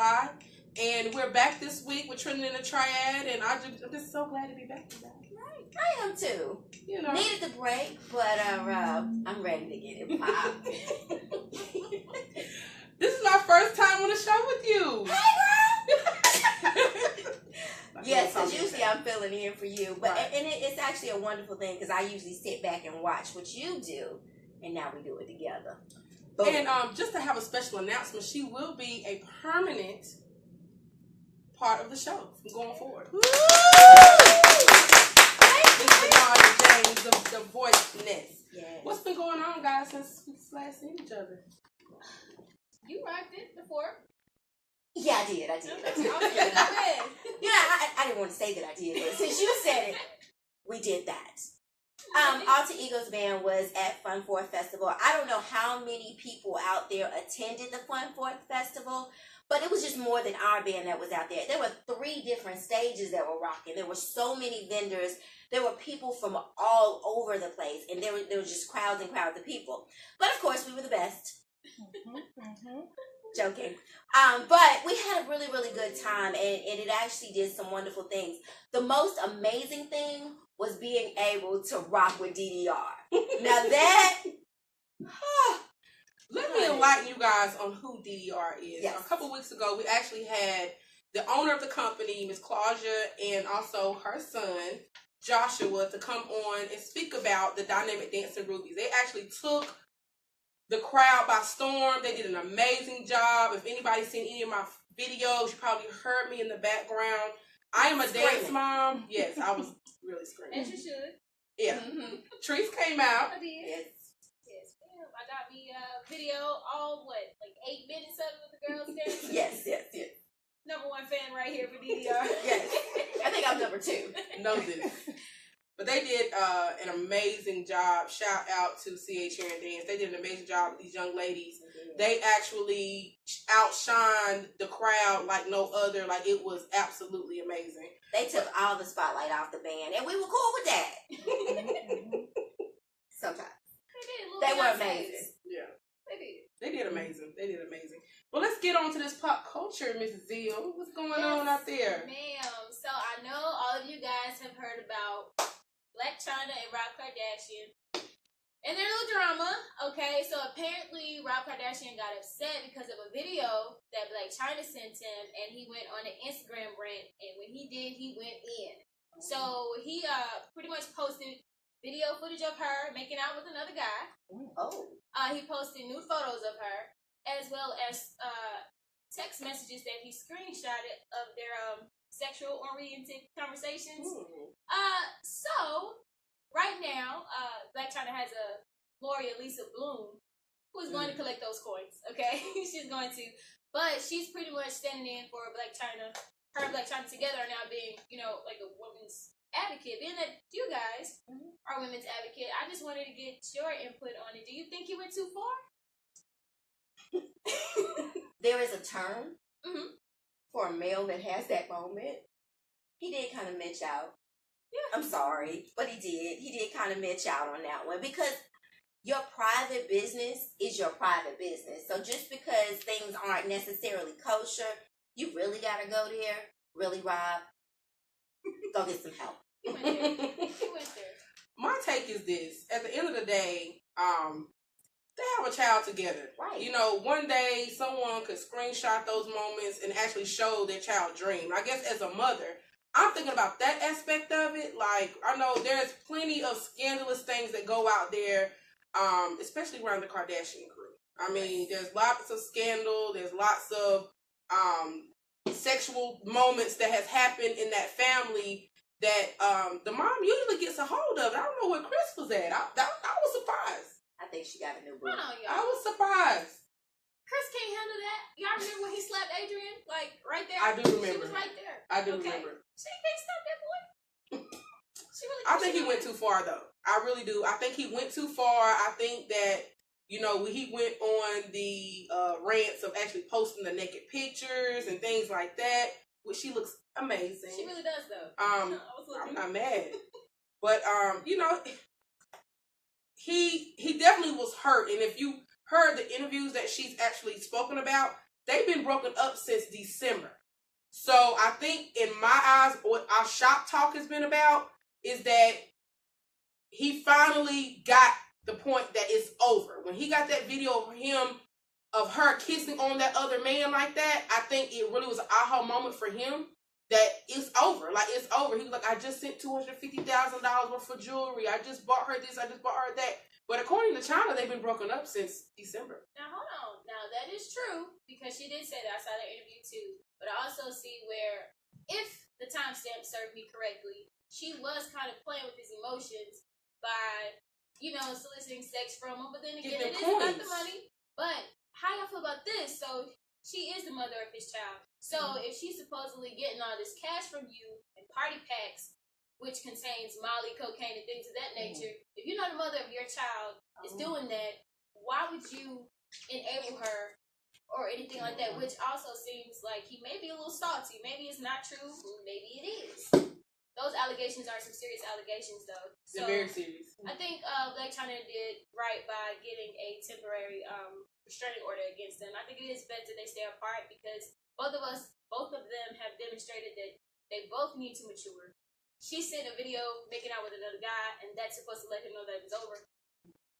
July. And we're back this week with Triad and the Triad, and I'm just so glad to be back with you guys. Right. I am too. You know. Needed the break, but I'm ready to get it popped. This is my first time on the show with you. Hey, girl! Yes, because usually I'm filling in for you. But right. and it's actually a wonderful thing because I usually sit back and watch what you do, and now we do it together. Boom. And just to have a special announcement, she will be a permanent part of the show from going forward. Woo! James, the voiceness. Yes. What's been going on, guys, since we last seen each other? You rocked it before. Yeah, I did. I didn't want to say that I did, but since you said it, we did that. Alter Ego's band was at Fun Forth Festival. I don't know how many people out there attended the Fun Forth Festival, but it was just more than our band that was out there. There were 3 different stages that were rocking. There were so many vendors. There were people from all over the place, and there were just crowds and crowds of people. But of course, we were the best. Joking. But we had a really, really good time, and it actually did some wonderful things. The most amazing thing was being able to rock with DDR. Now that... Let me enlighten you guys on who DDR is. Yes. A couple weeks ago, we actually had the owner of the company, Miss Claudia, and also her son, Joshua, to come on and speak about the Dynamic Dancing Rubies. They actually took the crowd by storm. They did an amazing job. If anybody's seen any of my videos, you probably heard me in the background. I am a dance mom. Yes, I was really screaming. As you should. Yeah. Trees came out. I did. Yes, ma'am. I got me a video, all like 8 minutes of it with the girls dancing. Yes. Number 1 fan right here for DDR. Yes. I think I'm number 2. Know this. But they did an amazing job. Shout out to CH Hair and Dance. They did an amazing job with these young ladies. They actually outshined the crowd like no other. Like, it was absolutely amazing. They took all the spotlight off the band, and we were cool with that. Sometimes. They were amazing. Yeah. They did. They did amazing. Well, let's get on to this pop culture, Miss Zeal. What's going on out there? Ma'am. So I know all of you guys have heard about Black China and Rob Kardashian and their little drama. Okay, so apparently Rob Kardashian got upset because of a video that Black China sent him, and he went on an Instagram rant, and when he did, he went in. So he pretty much posted video footage of her making out with another guy. He posted nude photos of her, as well as text messages that he screenshotted of their sexual oriented conversations. So right now, Blac Chyna has a lawyer, Lisa Bloom, who is going to collect those coins. Okay, she's going to, but she's pretty much standing in for Blac Chyna. Her and Blac Chyna together are now being, like a woman's advocate. Being that you guys are women's advocate, I just wanted to get your input on it. Do you think he went too far? There is a term for a male that has that moment. He did kind of mitch out. Yeah. I'm sorry, but he did. He did kind of mitch out on that one because your private business is your private business. So just because things aren't necessarily kosher, you really got to go there. Really, Rob? Go get some help. He went there. My take is this. At the end of the day, they have a child together. Right. One day someone could screenshot those moments and actually show their child dream. I guess as a mother, I'm thinking about that aspect of it. Like, I know there's plenty of scandalous things that go out there, especially around the Kardashian crew. I mean, there's lots of scandal. There's lots of sexual moments that has happened in that family that the mom usually gets a hold of. I don't know where Chris was at. I was surprised. I think she got a new boo. I was surprised. Chris can't handle that. Y'all remember when he slapped Adrian? Like, right there? I do remember. She was right there. I do remember. She can't stop that boy. I think he went too far, though. I really do. I think he went too far. I think that, he went on the rants of actually posting the naked pictures and things like that, which she looks amazing. She really does, though. I'm not mad. But, he definitely was hurt. And if you heard the interviews that she's actually spoken about, they've been broken up since December. So I think in my eyes, what our shop talk has been about is that he finally got the point that it's over. When he got that video of her kissing on that other man like that, I think it really was an aha moment for him that it's over. Like, it's over. He was like, I just sent $250,000 worth of jewelry. I just bought her this. I just bought her that. But according to China, they've been broken up since December. Now, hold on. Now, that is true, because she did say that. I saw that interview, too. But I also see where, if the timestamp served me correctly, she was kind of playing with his emotions by, soliciting sex from him. But then again, it is about the money. But how y'all feel about this? So, she is the mother of his child. So, if she's supposedly getting all this cash from you and party packs, which contains Molly, cocaine, and things of that nature, if you're not the mother of your child is doing that, why would you enable her or anything like that? Which also seems like he may be a little salty. Maybe it's not true. Maybe it is. Those allegations are some serious allegations, though. So they're very serious. I think Blac Chyna did right by getting a temporary restraining order against them. I think it is best that they stay apart, because both of them have demonstrated that they both need to mature. She sent a video making out with another guy, and that's supposed to let him know that it's over.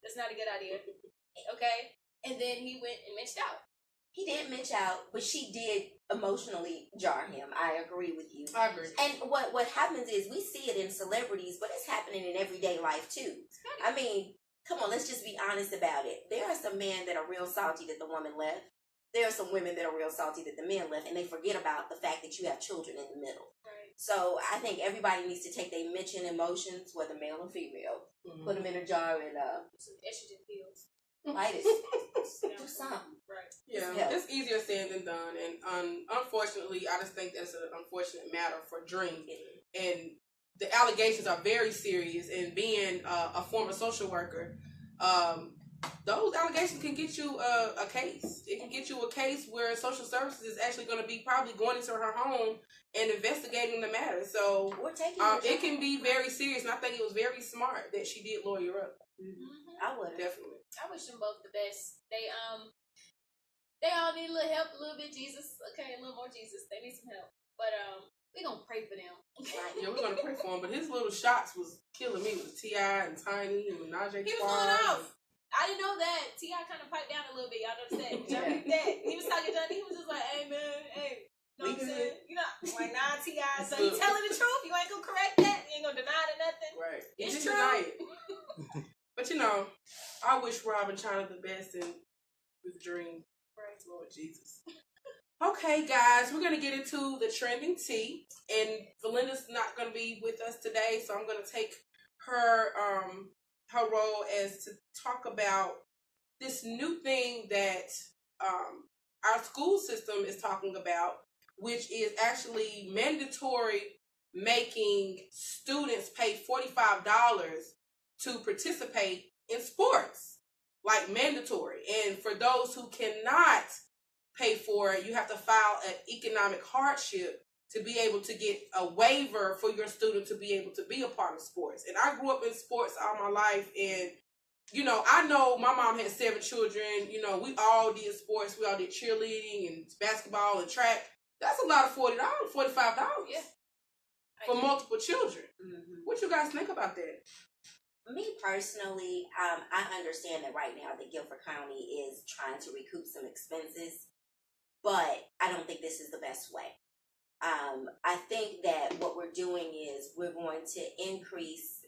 That's not a good idea. Okay? And then he went and missed out. He did mitch out, but she did emotionally jar him. I agree with you. I agree. And what happens is, we see it in celebrities, but it's happening in everyday life too. I mean, come on, let's just be honest about it. There are some men that are real salty that the woman left. There are some women that are real salty that the men left, and they forget about the fact that you have children in the middle. Right. So I think everybody needs to take their mention emotions, whether male or female, put them in a jar and some estrogen pills. Light it. Do something. Right. Yeah, it's easier said than done, and unfortunately, I just think that's an unfortunate matter for Dream. And the allegations are very serious. And being a former social worker, those allegations can get you a case. It can get you a case where social services is actually going to be probably going into her home and investigating the matter. So it can be very serious, and I think it was very smart that she did lawyer up. I would Definitely. I wish them both the best. They all need a little help, a little bit Jesus. Okay, a little more Jesus. They need some help. But we gonna pray for them. Yeah, we're gonna pray for him. But his little shots was killing me with T.I. and Tiny and Menage. He was going off. I didn't know that. T.I. kind of piped down a little bit. Y'all noticed that? Y'all peeped that? He was talking to Johnny. He was just like, "Hey man, hey." You know what I'm saying? You know, like, nah, T.I. So you telling the truth? You ain't gonna correct that? You ain't gonna deny it or nothing? Right. It's true. true. But I wish Rob and Chyna the best and with Dream. Praise Lord Jesus. Okay, guys, we're gonna get into the trending tea, and Valinda's not gonna be with us today, so I'm gonna take her role as to talk about this new thing that our school system is talking about, which is actually mandatory, making students pay $45 to participate in sports, like mandatory. And for those who cannot pay for it, you have to file an economic hardship to be able to get a waiver for your student to be able to be a part of sports. And I grew up in sports all my life, and I know my mom had 7 children. We all did sports. We all did cheerleading and basketball and track. That's a lot of $40, $45. Yeah. For multiple children. Mm-hmm. What you guys think about that? Me personally, I understand that right now that Guilford County is trying to recoup some expenses, but I don't think this is the best way. I think that what we're doing is we're going to increase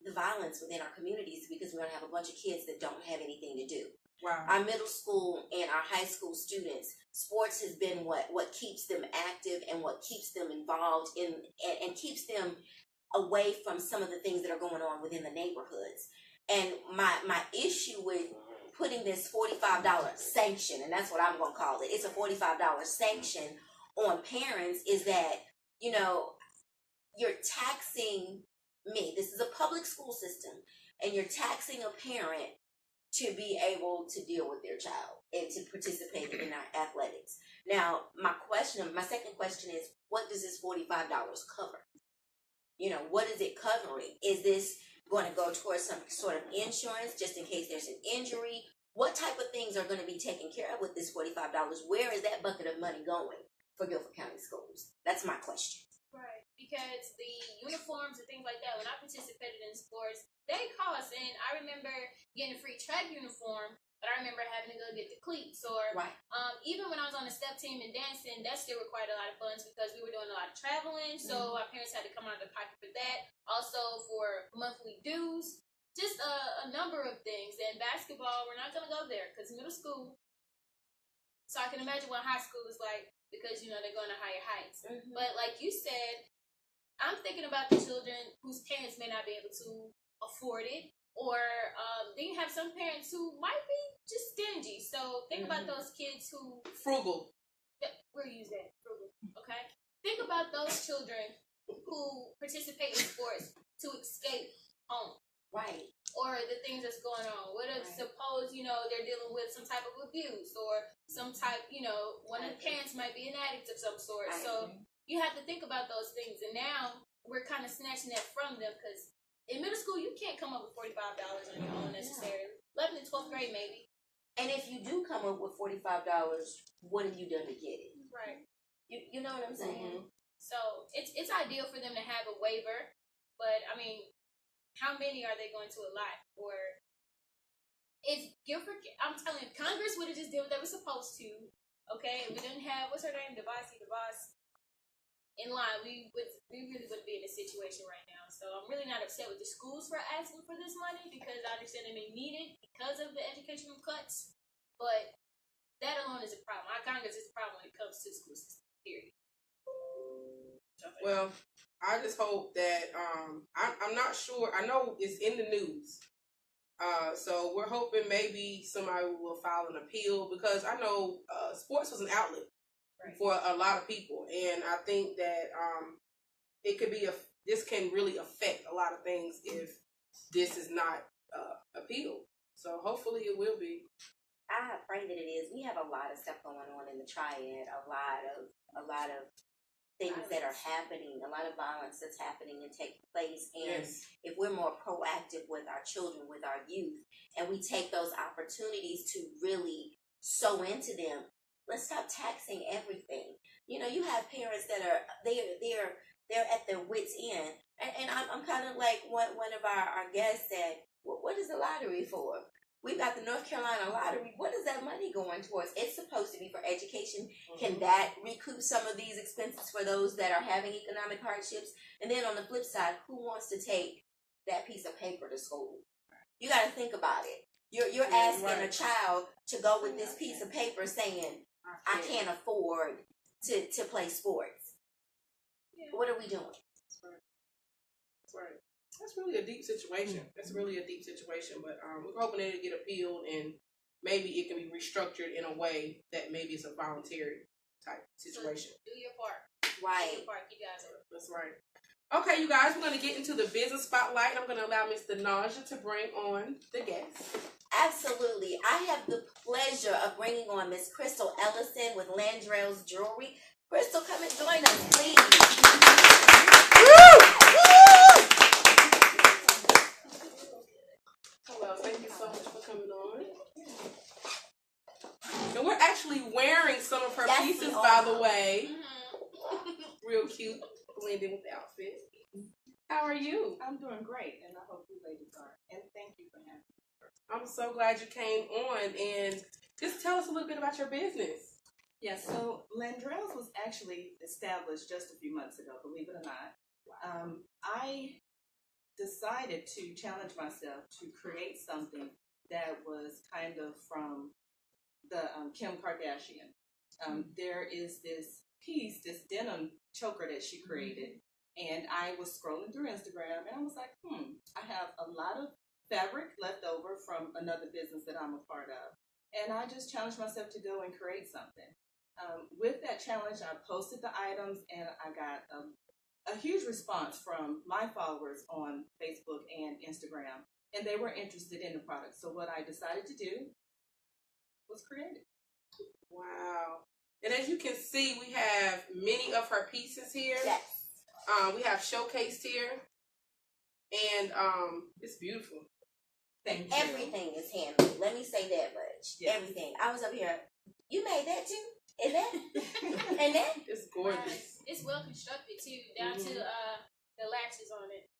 the violence within our communities, because we're going to have a bunch of kids that don't have anything to do. Wow. Our middle school and our high school students, sports has been what keeps them active and what keeps them involved in and keeps them away from some of the things that are going on within the neighborhoods. And my issue with putting this $45 sanction, and that's what I'm going to call it, it's a $45 sanction on parents, is that, you're taxing me. This is a public school system, and you're taxing a parent to be able to deal with their child and to participate in our athletics. Now, my second question is, what does this $45 cover? What is it covering? Is this going to go towards some sort of insurance just in case there's an injury? What type of things are going to be taken care of with this $45? Where is that bucket of money going for Guilford County schools? That's my question. Right. Because the uniforms and things like that, when I participated in sports, they cost. And I remember getting a free track uniform, but I remember having to go get the cleats. Or Right. Even when I was on the step team and dancing, that still required a lot of funds because we were doing a lot of traveling. So our parents had to come out of their pocket for that. Also for monthly dues. Just a number of things. And basketball, we're not going to go there because middle school. So I can imagine what high school is like because, they're going to higher heights. But like you said, I'm thinking about the children whose parents may not be able to afford it. Or then you have some parents who might be just stingy. So think about those kids who... Frugal. We'll use that. Frugal. Okay? Think about those children who participate in sports to escape home. Right. Or the things that's going on. What if, suppose, they're dealing with some type of abuse or some type, one of the parents might be an addict of some sort. So you have to think about those things. And now we're kind of snatching that from them because in middle school, you can't come up with $45 on your own necessarily. 11th and 12th grade, maybe. And if you do come up with $45, what have you done to get it? Right. You know what I'm saying? So it's ideal for them to have a waiver. But, I mean... how many are they going to allot? Or if Guilford, I'm telling you, Congress would have just did what they were supposed to, okay? And we didn't have, what's her name, DeVos in line. We really wouldn't be in this situation right now. So I'm really not upset with the schools for asking for this money because I understand they may need it because of the educational cuts. But that alone is a problem. Our Congress is a problem when it comes to the school system, period. Well, I just hope that I'm not sure. I know it's in the news, so we're hoping maybe somebody will file an appeal because I know sports was an outlet for a lot of people, and I think that it could be this can really affect a lot of things if this is not appealed. So hopefully it will be. I pray that it is. We have a lot of stuff going on in the Triad. A lot of things that are happening, a lot of violence that's happening and taking place. And if we're more proactive with our children, with our youth, and we take those opportunities to really sow into them, let's stop taxing everything. You have parents that are they're at their wits' end, and I'm kind of like what one of our guests said. What is the lottery for? We've got the North Carolina lottery. What is that money going towards? It's supposed to be for education. Can that recoup some of these expenses for those that are having economic hardships? And then on the flip side, who wants to take that piece of paper to school? You got to think about it. You're asking a child to go with this piece of paper saying, I can't afford to play sports. Yeah. What are we doing? That's right. That's really a deep situation. That's really a deep situation, but we're hoping that it'll get appealed and maybe it can be restructured in a way that maybe it's a voluntary type situation. So do your part. Right. Do your part. You guys are. That's right. Okay, you guys, we're going to get into the business spotlight. I'm going to allow Mr. Naja to bring on the guests. Absolutely. I have the pleasure of bringing on Miss Crystal Ellison with Landrell's Jewelry. Crystal, come and join us, please. Hello, thank you so much for coming on. And we're actually wearing some of her pieces, by the way. Real cute, blending with the outfit. How are you? I'm doing great, and I hope you ladies are. And thank you for having me. I'm so glad you came on, and just tell us a little bit about your business. Yeah, so Landrell's was actually established just a few months ago, believe it or not. I decided to challenge myself to create something that was kind of from the Kim Kardashian. There is this piece, this denim choker that she created, and I was scrolling through Instagram, and I was like, I have a lot of fabric left over from another business that I'm a part of, and I just challenged myself to go and create something. With that challenge, I posted the items, and I got a huge response from my followers on Facebook and Instagram, and they were interested in the product. So what I decided to do was create it. Wow. And as you can see, we have many of her pieces here. Yes. We have showcased here, and it's beautiful. Thank you. Everything is handmade. Let me say that much. Yes. Everything. I was up here. You made that too? And that? And that? It's gorgeous. Right. It's well constructed too, down to the latches on it.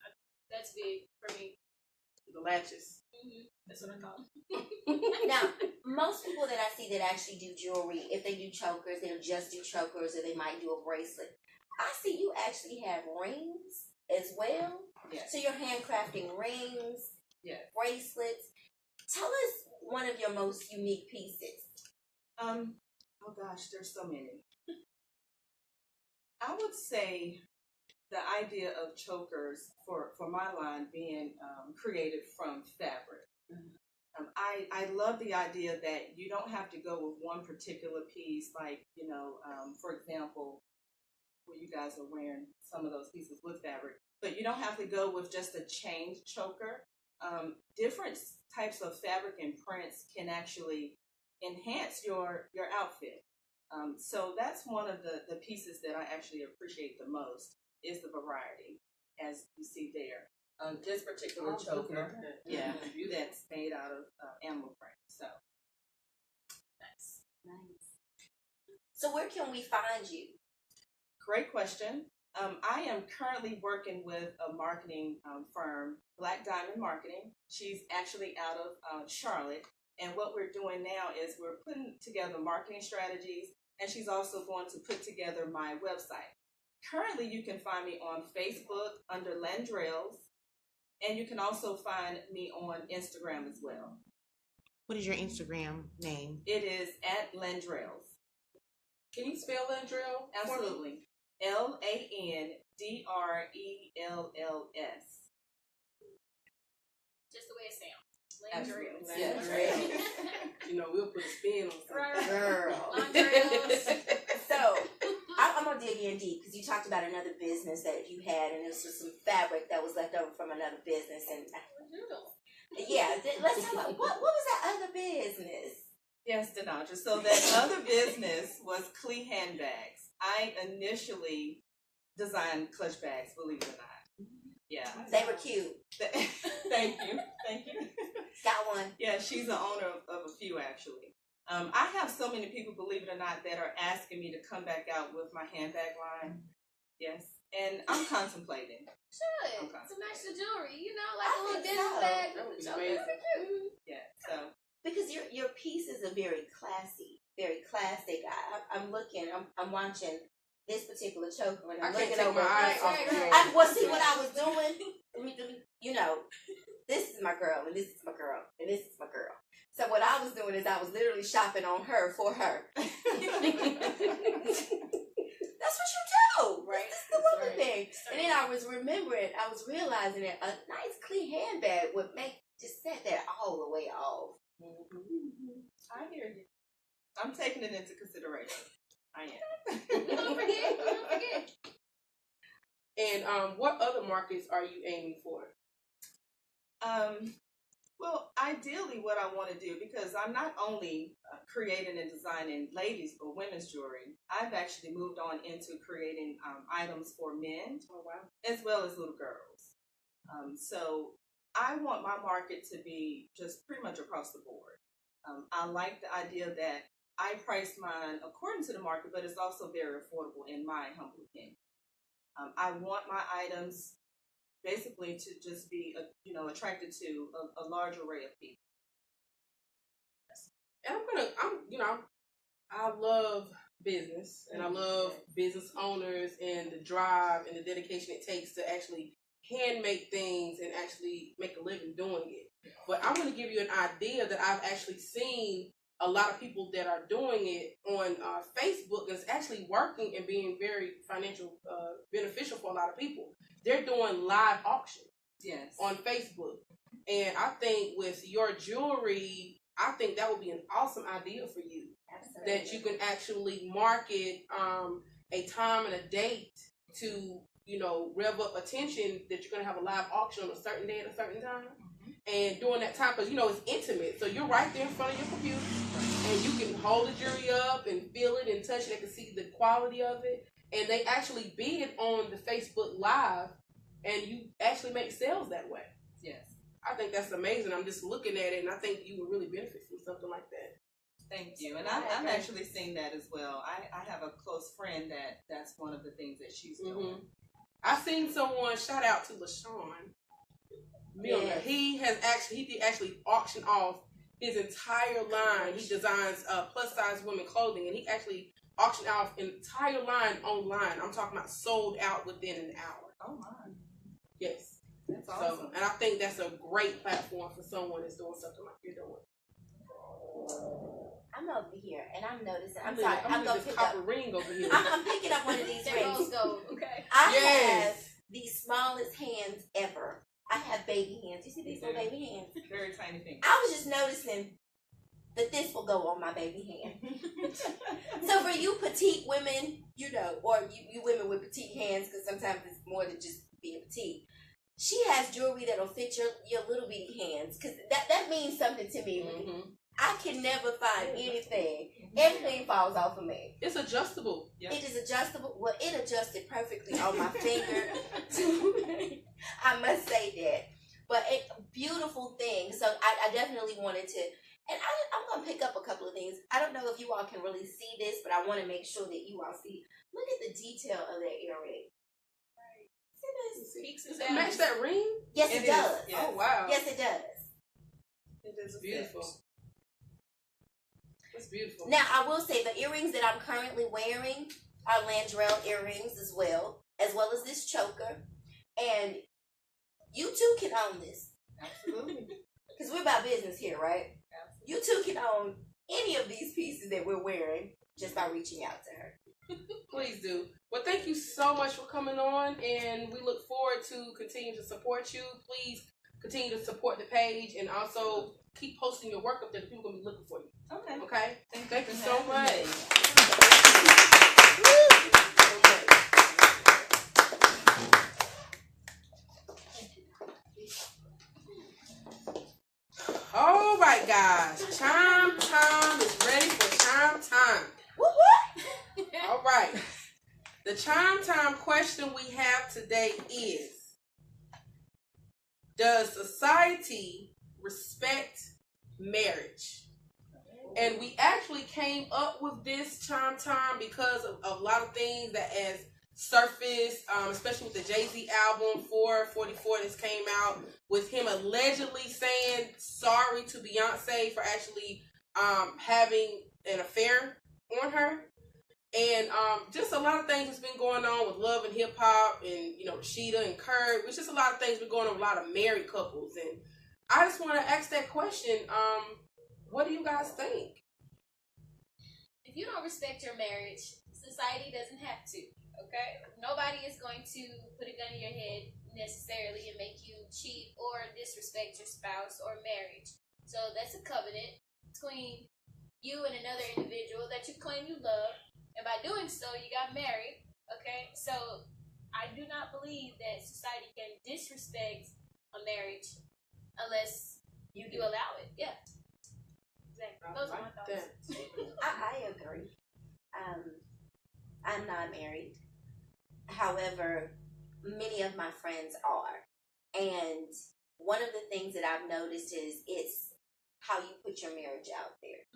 That's big for me. The latches. That's what I call them. Now, most people that I see that actually do jewelry, if they do chokers, they'll just do chokers or they might do a bracelet. I see you actually have rings as well. Yes. So you're handcrafting rings, Yes. bracelets. Tell us one of your most unique pieces. Oh gosh, there's so many. I would say the idea of chokers for my line being created from fabric. I love the idea that you don't have to go with one particular piece, like, for example, where you guys are wearing some of those pieces with fabric, but you don't have to go with just a chain choker. Different types of fabric and prints can actually enhance your outfit. So that's one of the pieces that I actually appreciate the most is the variety, as you see there. This particular choker, that's made out of animal print. So Nice. So where can we find you? great question. I am currently working with a marketing firm, Black Diamond Marketing. She's actually out of Charlotte. And what we're doing now is we're putting together marketing strategies, and she's also going to put together my website. Currently, you can find me on Facebook under Landrels, and you can also find me on Instagram as well. What is your Instagram name? It is at Landrels. Can you spell Landrell? Absolutely. Landrells. Just the way it sounds. Absolutely. Landrels. We'll put a spin on something. Right. Girl. Landrels. So I'm going to dig in deep because you talked about another business that you had, and this was some fabric that was left over from another business. And yeah, let's talk about what was that other business? Yes, Denandra. So that other business was Clee handbags. I initially designed clutch bags, believe it or not. Yeah. They were cute. Thank you. Thank you. Got one. Yeah, she's the owner of a few, actually. I have so many people, believe it or not, that are asking me to come back out with my handbag line. Yes. And I'm contemplating. Should. Okay. Some extra jewelry, like I a little think business so. bag. That would be Choker. amazing. That'd be cute. Yeah, so. Because your pieces are very classy, very classic. I'm looking, I'm watching this particular choker, and I I'm can't looking take over. my eyes off right, of right. you. Well, see what I was doing. This is my girl, and this is my girl, and this is my girl. So what I was doing is I was literally shopping on her for her. That's what you do, Right. This is the That's woman right. thing. And then I was realizing that a nice clean handbag would just set that all the way off. I hear you. I'm taking it into consideration. I am. Don't forget. And what other markets are you aiming for? Well, ideally what I want to do, because I'm not only creating and designing ladies or women's jewelry, I've actually moved on into creating items for men Oh, wow. as well as little girls. So I want my market to be just pretty much across the board. I like the idea that I price mine according to the market, but it's also very affordable in my humble opinion. I want my items basically to just be, attracted to a large array of people. And I love business, and I love business owners and the drive and the dedication it takes to actually hand make things and actually make a living doing it. But I'm going to give you an idea that I've actually seen a lot of people that are doing it on Facebook, and it's actually working and being very beneficial for a lot of people. They're doing live auctions. Yes. On Facebook. And I think with your jewelry, I think that would be an awesome idea for you. Absolutely. That you can actually market a time and a date to, rev up attention that you're going to have a live auction on a certain day at a certain time. And during that time, because, it's intimate. So you're right there in front of your computer, and you can hold the jewelry up and feel it and touch it. They can see the quality of it. And they actually bid on the Facebook Live, and you actually make sales that way. Yes. I think that's amazing. I'm just looking at it, and I think you would really benefit from something like that. Thank you. And I'm actually seeing that as well. I have a close friend that's one of the things that she's doing. I seen someone, shout out to LaShawn Miller. Yes. He did actually auction off his entire line. He designs plus size women clothing, and he actually auctioned off an entire line online. I'm talking about sold out within an hour. Oh my. Yes. That's awesome. So, and I think that's a great platform for someone that's doing something like you're doing. I'm over here and I'm noticing. I'm sorry. I'm gonna this pick copper up. ring over here. I'm picking up one of these That rings. rose gold, okay. I Yes. have the smallest hands ever. I have baby hands. You see these little baby hands? Very tiny thing. I was just noticing that this will go on my baby hand. So for you petite women, you know, or you women with petite hands, because sometimes it's more than just being petite. She has jewelry that'll fit your little bitty hands, because that means something to me. I can never find anything. Everything falls off of me. It's adjustable. Yep. It is adjustable. Well, it adjusted perfectly on my finger. I must say that. But it beautiful thing. So I definitely wanted to, and I'm going to pick up a couple of things. I don't know if you all can really see this, but I want to make sure that you all see. Look at the detail of that earring. Peaks and Does it match that ring? Yes, it It does. is, yes. Oh, wow. Yes, it does. It is beautiful. It's beautiful. Now, I will say the earrings that I'm currently wearing are Landrell earrings as well as this choker. And you too can own this. Absolutely. Because we're about business here, right? Absolutely. You too can own any of these pieces that we're wearing just by reaching out to her. Please do. Well, thank you so much for coming on, and we look forward to continuing to support you. Please continue to support the page, and also keep posting your work up there. People are going to be looking for you. Okay. Okay? Thank you for so having much. me. All right, guys. Chime time is ready for chime time. All right. The chime time question we have today is, does society respect marriage? And we actually came up with this chime time because of a lot of things that has surfaced, especially with the Jay-Z album 444 that's came out, with him allegedly saying sorry to Beyonce for actually having an affair on her. And just a lot of things that's been going on with Love and Hip Hop, and Rashida and Kurt. It's just a lot of things been going on with a lot of married couples. And I just want to ask that question. What do you guys think? If you don't respect your marriage, society doesn't have to, okay? Nobody is going to put a gun in your head necessarily and make you cheat or disrespect your spouse or marriage. So that's a covenant between you and another individual that you claim you love. And by doing so, you got married, okay? So I do not believe that society can disrespect a marriage unless you allow it. Yeah. Exactly. Those are my thoughts. I agree. I'm not married. However, many of my friends are. And one of the things that I've noticed is it's how you put your marriage out there.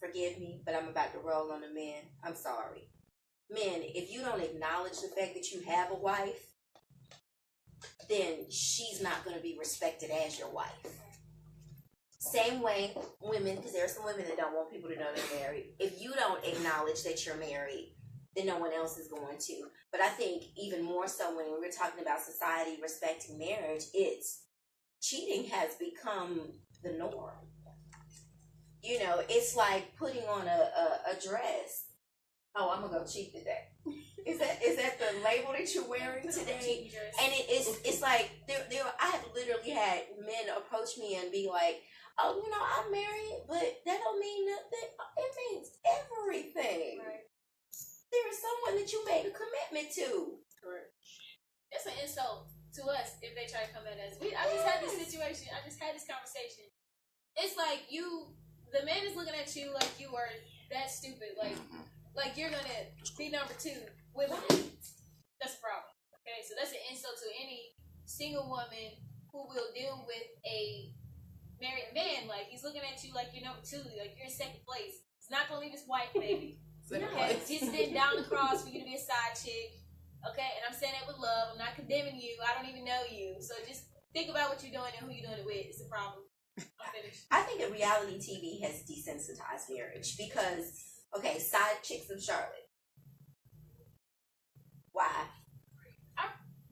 Forgive me, but I'm about to roll on the men. I'm sorry. Men, if you don't acknowledge the fact that you have a wife, then she's not going to be respected as your wife. Same way, women, because there are some women that don't want people to know they're married. If you don't acknowledge that you're married, then no one else is going to. But I think even more so when we're talking about society respecting marriage, cheating has become the norm. It's like putting on a dress. Oh, I'm gonna go cheat today. Is that the label that you're wearing today? And it's like I have literally had men approach me and be like, "Oh, I'm married, but that don't mean nothing. It means everything. Right. There is someone that you made a commitment to." Correct. It's an insult to us if they try to come at us. I just had this situation. I just had this conversation. It's like the man is looking at you like you are that stupid. Like you're gonna be number two with him. That's a problem. Okay, so that's an insult to any single woman who will deal with a married man. Like, he's looking at you like you're number two, like you're in second place. He's not gonna leave his wife, baby. Okay, he's been down the cross for you to be a side chick. Okay, and I'm saying that with love. I'm not condemning you. I don't even know you. So just think about what you're doing and who you're doing it with. It's a problem. I'm finished. I think that reality TV has desensitized marriage because, okay, side chicks of Charlotte. Why?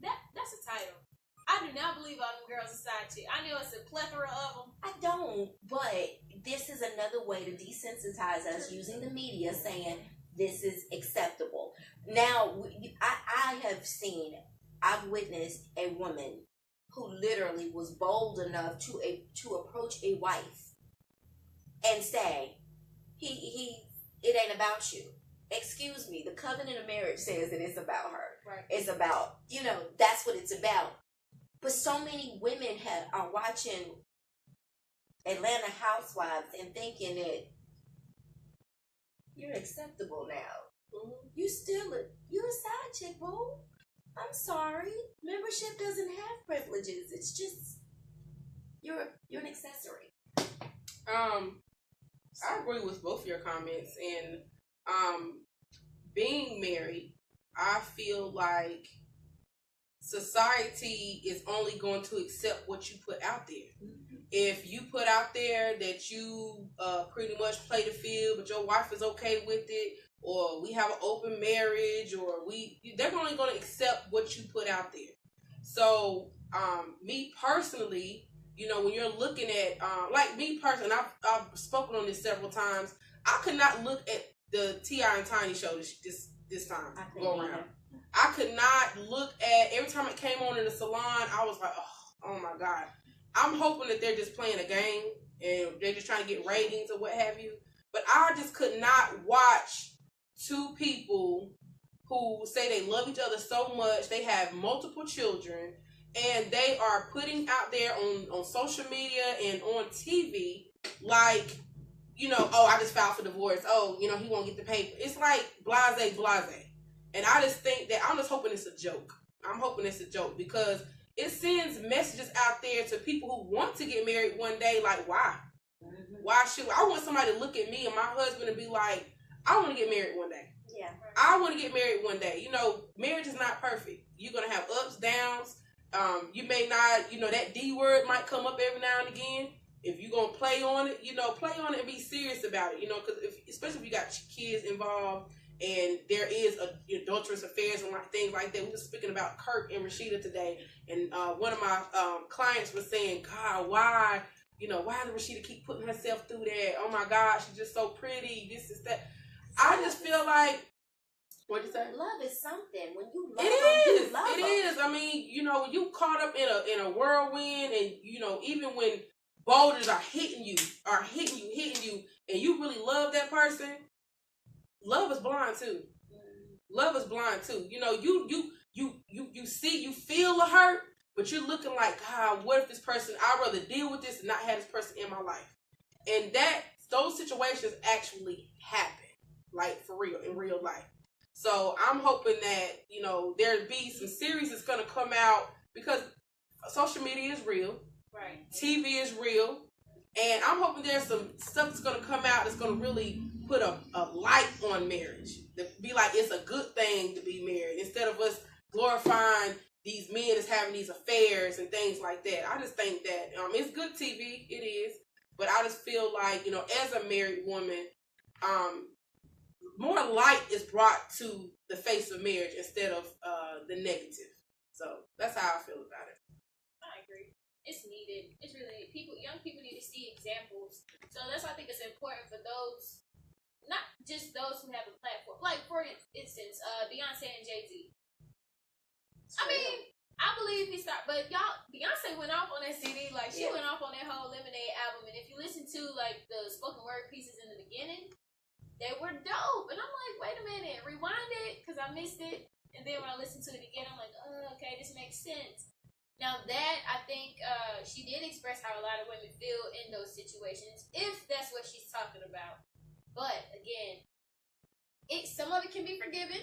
That's a title. I do not believe all them girls are side chick. I know it's a plethora of them. I don't, but this is another way to desensitize us using the media saying this is acceptable. Now, I've witnessed a woman who literally was bold enough to approach a wife and say, it ain't about you. Excuse me, the covenant of marriage says that it's about her. Right. It's about, that's what it's about. But so many women are watching Atlanta Housewives and thinking that you're acceptable now. Mm-hmm. You're a side chick, boo. I'm sorry. Membership doesn't have privileges. It's just you're an accessory. I agree with both of your comments, and being married, I feel like society is only going to accept what you put out there. Mm-hmm. If you put out there that you pretty much play the field, but your wife is okay with it, or we have an open marriage, or they're only going to accept what you put out there. So, me personally, when you're looking at, like me personally, I've spoken on this several times. I could not look at the T.I. and Tiny show this time go around. I could not look at, every time it came on in the salon, I was like, oh my God. I'm hoping that they're just playing a game and they're just trying to get ratings or what have you. But I just could not watch two people who say they love each other so much, they have multiple children, and they are putting out there on social media and on TV, like, I just filed for divorce. Oh, he won't get the paper. It's like blase. And I just think that I'm just hoping it's a joke. I'm hoping it's a joke because it sends messages out there to people who want to get married one day. Like, why? Mm-hmm. Why should I want somebody to look at me and my husband and be like, I want to get married one day. Yeah. I want to get married one day. Marriage is not perfect. You're going to have ups, downs. You may not, that D word might come up every now and again. If you're going to play on it, play on it and be serious about it, because especially if you got kids involved and there is adulterous affairs and things like that. We were speaking about Kirk and Rashida today, and one of my clients was saying, God, why does Rashida keep putting herself through that? Oh my God, she's just so pretty, this is that. I just feel like, what'd you say? Love is something. When you love it is. I mean, when you caught up in a whirlwind, and even when boulders are hitting you, and you really love that person, love is blind too. Love is blind too. You feel the hurt, but you're looking like, God, what if this person? I'd rather deal with this and not have this person in my life. And those situations actually happen, like for real, in real life. So I'm hoping that, there'll be some series that's going to come out, because social media is real. Right. TV is real. And I'm hoping there's some stuff that's going to come out that's going to really put a light on marriage. To be like, it's a good thing to be married, instead of us glorifying these men as having these affairs and things like that. I just think that it's good TV. It is. But I just feel like, as a married woman, more light is brought to the face of marriage instead of the negative. So that's how I feel about it. I agree. It's needed. It's really young people need to see examples. So that's why I think it's important for those, not just those who have a platform. Like, for instance, Beyonce and Jay-Z. I mean, I believe but Beyonce went off on that CD. Like, she went off on that whole Lemonade album. And if you listen to, like, the spoken word pieces in the beginning, they were dope. And I'm like, wait a minute, rewind it, because I missed it. And then when I listened to it again, I'm like, oh, okay, this makes sense. Now that, I think she did express how a lot of women feel in those situations, if that's what she's talking about. But, again, some of it can be forgiven.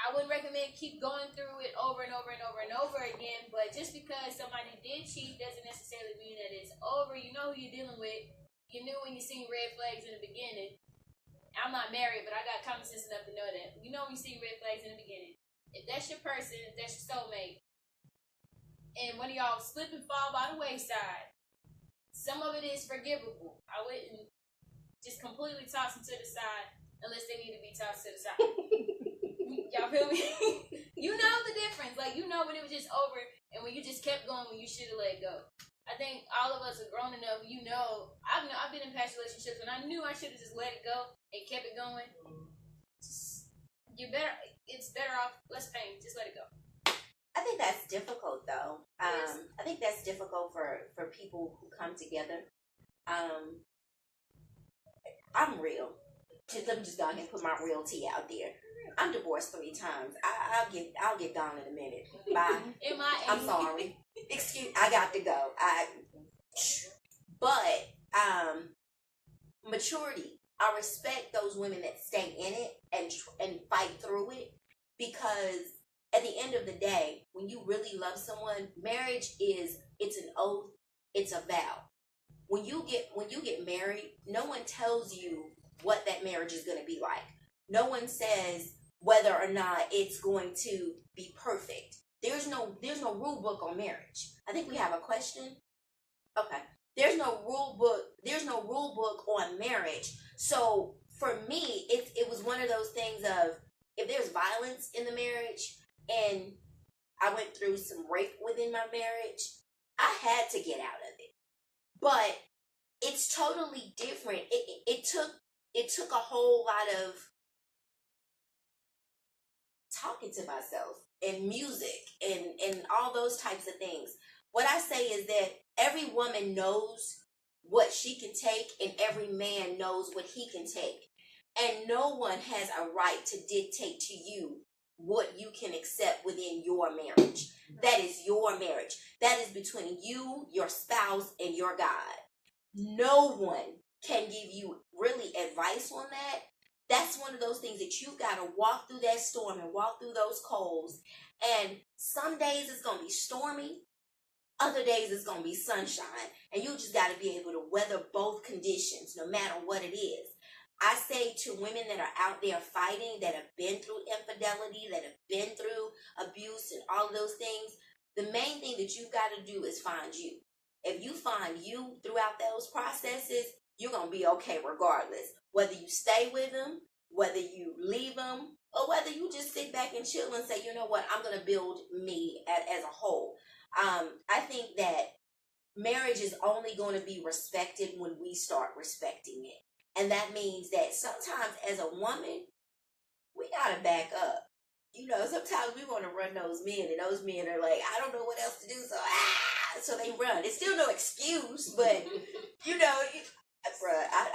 I wouldn't recommend keep going through it over and over and over and over again, but just because somebody did cheat doesn't necessarily mean that it's over. You know who you're dealing with. You knew when you seen red flags in the beginning. I'm not married, but I got common sense enough to know that. You know when you see red flags in the beginning. If that's your person, if that's your soulmate, and one of y'all slip and fall by the wayside, some of it is forgivable. I wouldn't just completely toss them to the side unless they need to be tossed to the side. Y'all feel me? You know the difference. Like, you know when it was just over and when you just kept going when you should have let go. I think all of us are grown enough. You know, I've been in past relationships and I knew I should have just let it go and kept it going. It's better off, less pain. Just let it go. I think that's difficult, though. Yes. I think that's difficult for people who come together. I'm real. Let me just go ahead and put my real tea out there. I'm divorced 3 times. I'll get gone in a minute. Bye. I'm sorry. I got to go. But maturity. I respect those women that stay in it and fight through it, because at the end of the day, when you really love someone, marriage it's an oath, it's a vow. When you get married, no one tells you what that marriage is going to be like. No one says whether or not it's going to be perfect. There's no rule book on marriage. I think we have a question. Okay. There's no rule book on marriage. So for me, it was one of those things of, if there's violence in the marriage, and I went through some rape within my marriage, I had to get out of it. But it's totally different. It took a whole lot of talking to myself and music and all those types of things. What I say is that every woman knows what she can take and every man knows what he can take. And no one has a right to dictate to you what you can accept within your marriage. That is your marriage. That is between you, your spouse, and your God. No one can give you really advice on that. That's one of those things that you've got to walk through that storm and walk through those coals. And some days it's going to be stormy. Other days it's going to be sunshine. And you just got to be able to weather both conditions, no matter what it is. I say to women that are out there fighting, that have been through infidelity, that have been through abuse and all of those things, the main thing that you've got to do is find you. If you find you throughout those processes, you're going to be okay regardless. Whether you stay with them, whether you leave them, or whether you just sit back and chill and say, you know what, I'm going to build me as a whole. I think that marriage is only going to be respected when we start respecting it. And that means that sometimes as a woman, we got to back up. You know, sometimes we want to run those men, and those men are like, I don't know what else to do, so they run. It's still no excuse, but, you know,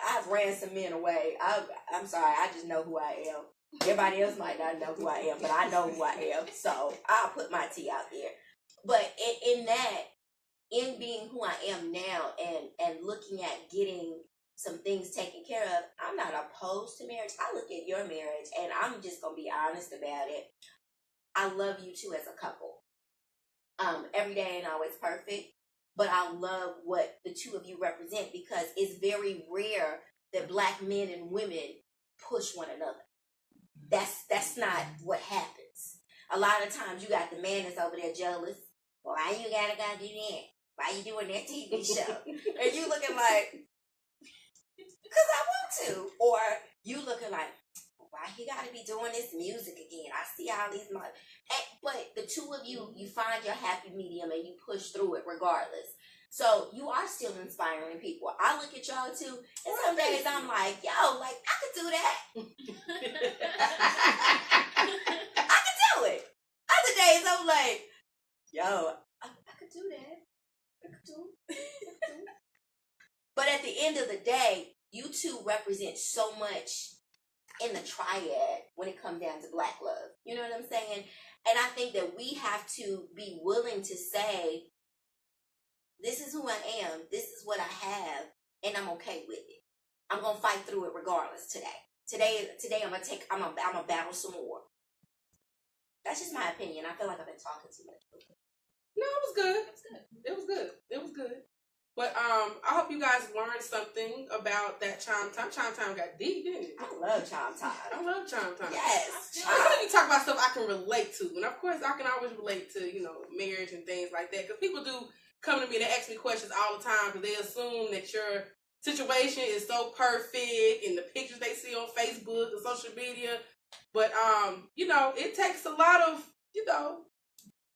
I've ran some men away. I'm sorry, I just know who I am. Everybody else might not know who I am, but I know who I am, so I'll put my tea out there. But in being who I am now and looking at getting some things taken care of, I'm not opposed to marriage. I look at your marriage, and I'm just going to be honest about it. I love you two as a couple. Every day ain't always perfect, but I love what the two of you represent, because it's very rare that Black men and women push one another. That's not what happens. A lot of times you got the man that's over there jealous. Well, why you gotta do that? Why you doing that TV show? And you looking like, because I want to. Or you looking like, why he got to be doing this music again? I see all these months. But the two of you, you find your happy medium and you push through it regardless. So you are still inspiring people. I look at y'all too, and some days I'm like, yo, like, I could do that. I could do it. Other days I'm like, yo, I could do that. I could do it. But at the end of the day, you two represent so much in the triad when it comes down to Black love. You know what I'm saying? And I think that we have to be willing to say, this is who I am, this is what I have, and I'm okay with it. I'm gonna fight through it regardless today. Today I'm gonna battle some more. That's just my opinion. I feel like I've been talking too much. No, it was good. It was good. It was good. But I hope you guys learned something about that chime time. Chime time got deep, didn't it? I love chime time. I love chime time. Yes. I let me talk about stuff I can relate to, and of course, I can always relate to marriage and things like that. Because people do come to me and they ask me questions all the time because they assume that your situation is so perfect and the pictures they see on Facebook and social media. But it takes a lot of